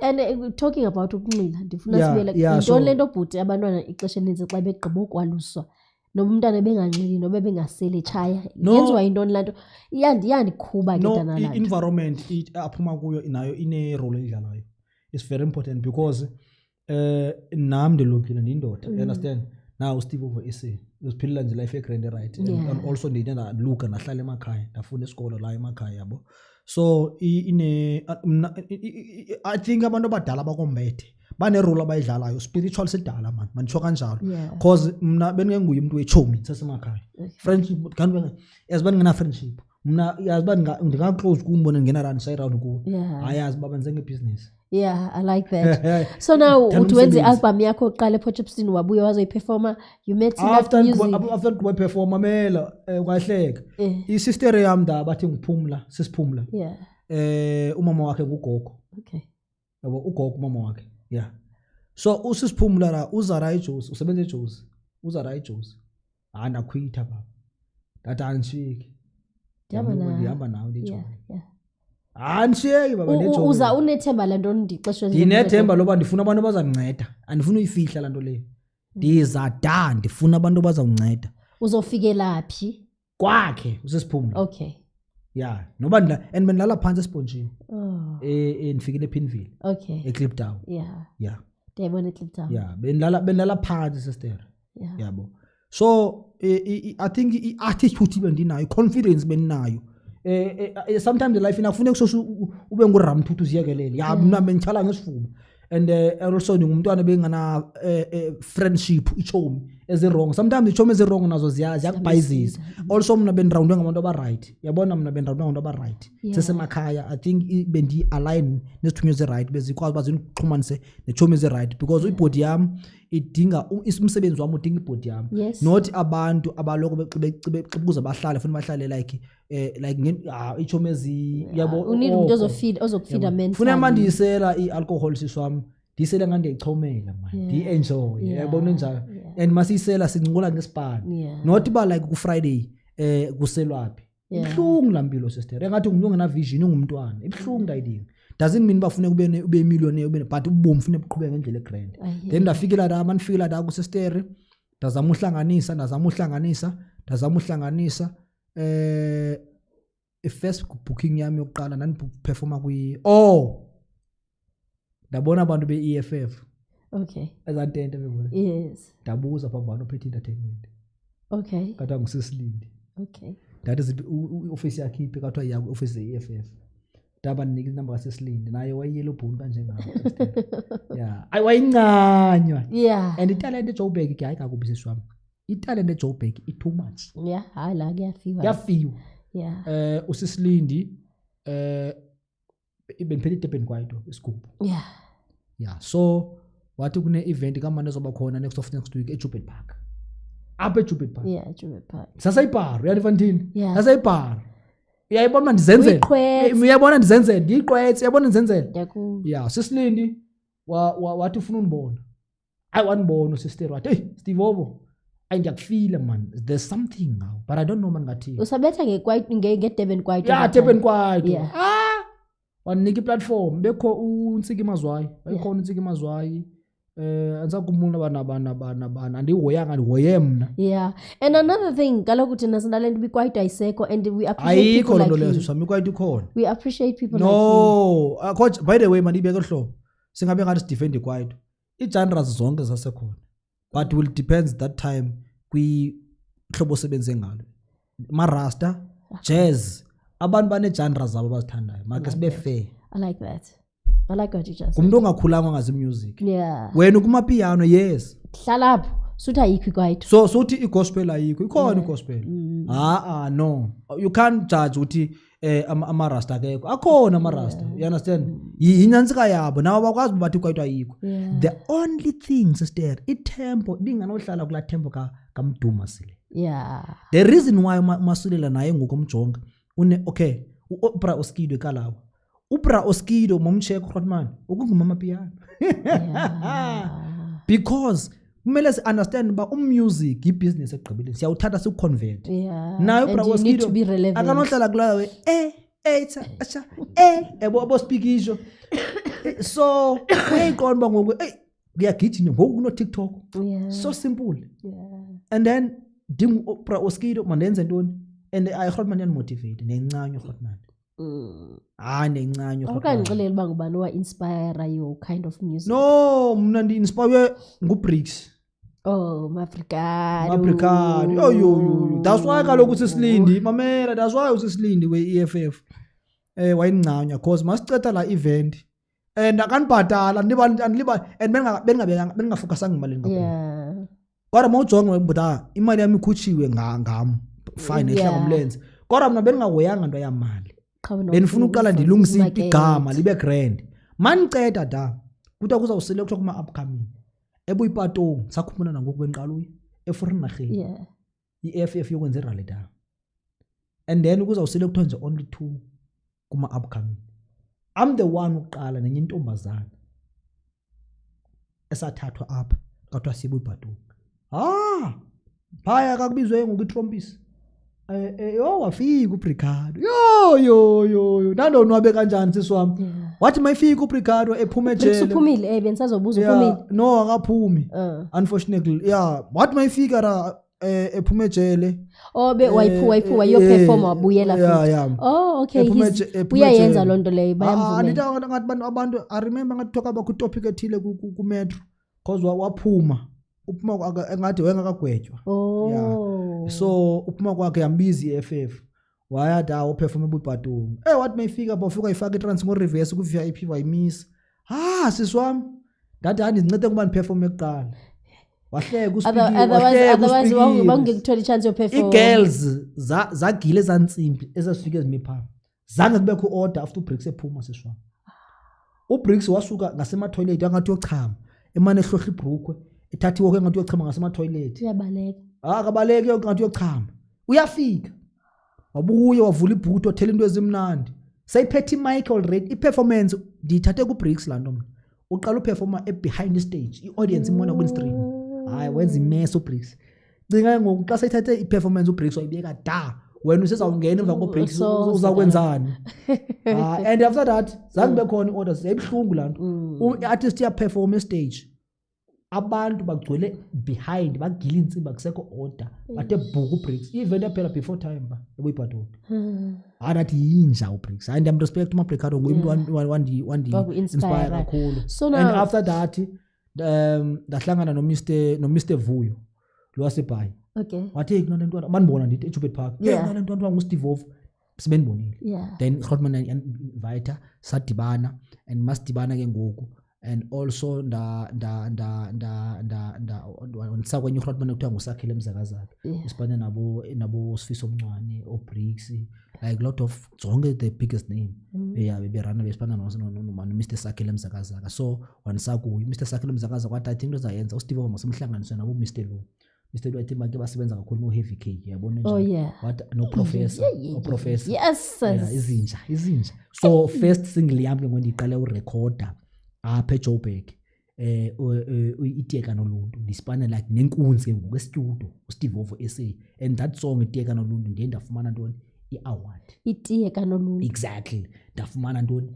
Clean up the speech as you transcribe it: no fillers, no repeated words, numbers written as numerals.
And talking about ukunxila ndifuna sibuyele into lento bhuti abantwana ixesha elinzi xa begqiba ukwaluswa noma umntana benganxili noba bengaseli tshaya yenziwa intoni lanto iyandikhuba ke dana la environment aphuma kuyo nayo ine role edlalayo. It's very important because nam ndelokile ndindoda, you understand. Now Steve over essay uziphilila nje life grand right and also ndina luka nahlala emakhaya ndafunda esikole la emakhaya yabo. So I think abantu abadala bakombethe bane role abayidlalayo spiritual sedala man mandisho kanjalo because mina bengenguye umuntu wechomi sasemakhaya. Friendship kanti yazi ngena friendship mina yazi ndinga close kumbona ngena run side round ku ayazi baba nzenge business. Yeah, I like that. So now utwenze album yakho oqala ePortchepston wabuye wazoyiperforma, you met enough music. After we perform amela kwahleka. I-sister yami da bathi ngiphumla, sisiphumla. Yeah. Umama wakhe ngugogo. Okay. Yabo ugogo umama wakhe. Yeah. So usisiphumla la uZara iJozi, usebenza eJozi. uZara iJozi. Anakhwitha baba. That anshiki. Ndihamba nawe ndiJozi. Yeah. Anshiyeki baba neJozi. Uza unethemba lanto ndixesha nje. Ndinethemba loba ndifuna abantu bazanginceda. Andifuna uyifihla lanto le. Ndizada ndifuna abantu bazanginceda. Uzofikela phi? Kwakhe usisiphumla. Okay. Yeah, noba and benilala phansi esponjini. Nifikile ePinville. Okay. eKliptown. Yeah. Ndiyabona eKliptown. Yeah, benilala phansi sister. Yabo. So I think i-attitude bendinayo, confidence beninayo. Sometimes in life inafuna ube nguramthuthu uziyekelele. Yeah, mina bengichala ngesifuba. And also ngumntwana bengana friendship ichomi ezirong. Sometimes ichomi ezirong nazo ziyakubhayizisa. Also mina benroundwe ngabantu aba right. Yabona mina benroundwe ngabantu aba right. Sesemakhaya I think bendi align nesithunywe ze right bezikwazi bazixhumanise nechomi ze right because ibody yami idinga umsebenzi wami udinga ibody yami. Not abantu abaloko bexibuza bahlale futhi bahlale like ichomi ezi yabo unid umuntu ozokufeeda mentally. Funa manje isela ialcohol siswami disela ngande ichomela man di enjoy yabona njalo and masisela sinqula ngesipani not ba like ku Friday kuselwapi ibhlungu lampilo sister engathi umuntu ongena vision ungumntwana ibhlungu ndayidinga doesn't mean bafune ube millionaire ube but ubomu fune uqhubeka ngendlela egrand then ndafikela la manifikela la ku sister ndazama uhlanganisa first booking yami yokuqala nani performa ndabona abantu be-EFF. Okay. Ezantente bebona. Yes. Ndabuza phambi ophethe entertainment. Okay. Kathiwa nguSisilindi. Okay. That is office yakhe iphi kathiwa yakho office ye-EFF. Ndaba ninika inamba kaSisilindi naye wayiyelo bhunu kanje ngawo. Yeah. Ayiwayincanywa. Yeah. And italent eJoburg ke hayi kakubi siswami. Italent eJoburg too much. Yeah, hayi la kuyafiwa. Kuyafiwa. Yeah. uSisilindi beniphethe iDurban kwaito isigubhu. Yeah, so wathi kune event kamanje ezoba khona next week eJoburg Park. Apha eJoburg Park. Yeah, eJoburg Park. Sasa ibar, uyaniva ndini? Sasa ibar. Uyayibona ndizenzele. Uyayibona ndizenzele, ndiqwetse, uyabona ndizenzele. Yeah, Sisilindi wathi ufuna unibona. Wanibona sister wathi, "Hey, Steve Ovo, ngiyakufila man. There's something now, but I don't know man ngathi." Usabetha ngeDurban kwaito. Yeah, Durban kwaito. Wanika iplatform bekho uNtsiki Mazwayi wayikhona uNtsiki Mazwayi anzakumuna bana andihoyanga ndihoye mna. Yeah, and another thing kaloku thina sinalento bikwayito ayiseko and we appreciate people like you. Ayikho sami kwayito ikhona. We appreciate people like you. No, coach, by the way man ibeke hlobo singabe ngathi defend kwayito i-genres zonke zasekhona but will depends that time kwi hlobo sebenze ngalo marasta jazz abantu bane genres zabo bazithandayo make sibe fair. I like that. I like what you just said. Umuntu ongakhulanga ngazi music. Yeah. Wena kuma piano yes. Hlala lapho suthi ayikho kwaito. So suthi igospel ayikho. Ikhona igospel. No. You can't judge uthi amarasta akekho. Akhona amarasta. You understand? Yinyansika yabo nawo bakwazi bathi kwaito ayikho. The only thing sister itempo binganohlala kula tempo kaMduma sile. Yeah. The reason why masulela naye ngokumjonga okay uOpra Oskido ekalawo uOpra Oskido momcheck Rotman ukungumama piano because kumele si understand ba music ibusiness egqibile siyawuthatha siconvert nayo uOpra Oskido akanohlala kulawe ebo speak isho So uyayiqonda uba ngoku kuyagijima ngoku kuno-TikTok. So simple. And then oskito mandenze ntoni and ayirhotman yanimotivate nencanye urhotman. Nencanye awukandixelela uba ngubani owa-inspire your kind of music? No, mna ndi-inspire nguBriggs. Maafrikano. Yo. That's why kaloku usisilindi mamela, that's why usisilindi we-EFF wayincanya because masicetha la event and akanibhatala and bengingafocusanga imalini kakhulu. Kodwa mawujonga mbuta imali yami ikhutshiwe ngam fine ehla komlenze. Kodwa mna bengingahoyanga nto yamali. Benifuna uqala ndilungise igama libe grand. Maniceda da kuthiwa kuzawusele kuthiwa kuma-upcoming ebuyipatong sakhumbula nangoku benqaluye eForeignarheni i-EFF yokwenza irally da and then kuzawusele kuthiwa nje only 2 kuma-upcoming. I'm the one uqala nenye intombazana esathathwa apha kathiwa sibuyipatong. Phaya kakubizwe ngoku iTrompis. Wafika uBricado. Yo. Nandonwabe kanjani sisi wami? Wathi mayifika uBricado ephume ejele. Uphumile bengisazobuza uphumile. No, akaphumi. Unfortunately. Wathi mayifika ephume ejele. Wayiphuwa yo perform wabuyela futhi. Okay. Uyayenza loo nto leyo bayamvumela. Andithi abantu I remember ngathi talk about topic ethile ku metro because waphuma. Uphuma engathi wengakagwetywa. So uphuma kwakhe yambiza i-EFF wayathi uperform ebuyipatong. Wathi mayifika bafika ifaka iTransmo reverse ku-VIP wayimisa. Sisi wami ndathi ndizincede kuba ndiperform ekuqala. Wahleka otherwise wangekuthola ichance yoperform. I-girls zagile ezantsimbi ezasifike ezimipha. Zange kubekho order after uBriggs ephuma sisi wami. uBriggs wasuka ngasema-toilet angathi yochama emane ehlohla ibhrukwe ethatha iwokhe engathi yochama ngasema-toilet. Uyabaleka. Akabaleki engathi yochama. Uyafika. Wabuye wavula ibhuti wathela into ezimnandi. Sayiphethe i-mic already. I-performance ndiyithathe kuBriggs laa nto mna. Uqala uperforma behind the stage. I-audience imona kwi-stream. Wenza imess uBriggs. Cinga ngoku xa sayithathe i-performance uBriggs wayibeka da. Wena usezawungena emva koBriggs uzakwenzani? And after that zange bekhona i-orders. Yayibuhlungu laa nto. I-artist iyaperform estage. Abantu bagcwele behind bagila intsimbi akusekho order bathe bhuku uBriggs even yaphela before time ba ebuyipatong. Nathi yinja uBriggs. Hayi ndiyamrespect uMabricado ngumuntu wandi inspire kakhulu. And after that ndahlangana no Mr Vuyo lo wasebhayi. Wathi kunale nto abanibona ndithi eJupiter Park. Kunale nto nguSteve Wolf sibenibonile. Then Grootman invite sadibana and masidibana ke ngoku. And also ndisa kwenye uHrotman ekuthiwa nguSakhile Mzakazaka. Isibane nabo Sifiso Mncwane oBriggs like lot of zonke the biggest name. Beberana besibana no Mr Sakhile Mzakazaka. So wanisakuyo Mr Sakhile Mzakazaka wathi I think uzayenza uSteve masimhlanganise nabo Mr Lo. Mr Lo I think basebenza kakhulu no Heavy K yabona nje. What no professor. Yes. Izinja. So first single yami ngondiqale urecorder apha eJoburg iTiyeka Noluntu ndisipane like nenkunzi ke ngoku estudio uSteve Wolf SA and that song iTiyeka Noluntu ndiye ndafumana ntoni i-award. iTiyeka Noluntu exactly ndafumana ntoni